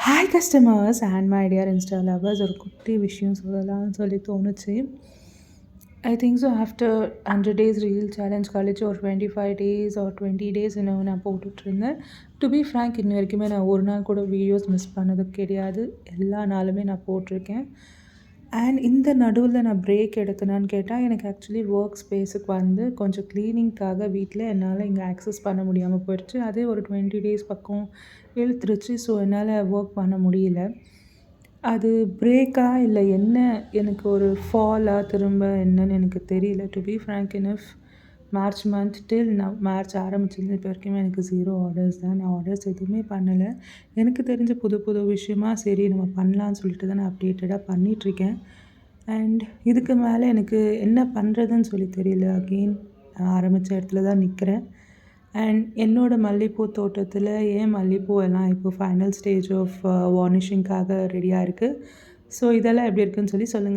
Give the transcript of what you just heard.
Hi customers and my dear Insta lovers, ஒரு குட்டி விஷயம் சொல்லலாம்னு சொல்லி தோணுச்சு. I think so after 100 days reel challenge கழிச்சு ஒரு 25 days ஆர் 20 days இன்னும் நான் போட்டுட்ருந்தேன். டு பி ஃப்ராங்க், இன்ன வரைக்குமே நான் ஒரு நாள் கூட வீடியோஸ் மிஸ் பண்ணது கிடையாது. எல்லா நாளுமே நான் போட்டிருக்கேன். அண்ட் இந்த நடுவில் நான் பிரேக் எடுத்தேனான்னு கேட்டால், எனக்கு ஆக்சுவலி ஒர்க் ஸ்பேஸுக்கு வந்து கொஞ்சம் க்ளீனிங்க்காக வீட்டில் என்னால் இங்கே ஆக்சஸ் பண்ண முடியாமல் போயிடுச்சு. அதே ஒரு 20 days பக்கம் இழுத்துருச்சு. ஸோ என்னால் ஒர்க் பண்ண முடியல. அது பிரேக்கா இல்லை என்ன, எனக்கு ஒரு ஃபாலா திரும்ப என்னன்னு எனக்கு தெரியல. To be frank enough, March month till March ஆரம்பிச்சிருந்து இப்போ வரைக்குமே எனக்கு 0 ஆர்டர்ஸ் தான். நான் ஆர்டர்ஸ் எதுவுமே பண்ணலை. எனக்கு தெரிஞ்ச புது புது விஷயமா சரி நம்ம பண்ணலான்னு சொல்லிட்டு தான் நான் அப்டேட்டடாக பண்ணிகிட்ருக்கேன். அண்ட் இதுக்கு மேலே எனக்கு என்ன பண்ணுறதுன்னு சொல்லி தெரியல. அகெயின் நான் ஆரம்பித்த இடத்துல தான் நிற்கிறேன். அண்ட் என்னோடய மல்லிகைப்பூ தோட்டத்தில் ஏன் மல்லிகைப்பூ எல்லாம் இப்போ ஃபைனல் ஸ்டேஜ் ஆஃப் வார்னிஷிங்காக ரெடியாக இருக்குது. ஸோ இதெல்லாம் எப்படி இருக்குதுன்னு சொல்லி சொல்லுங்கள்.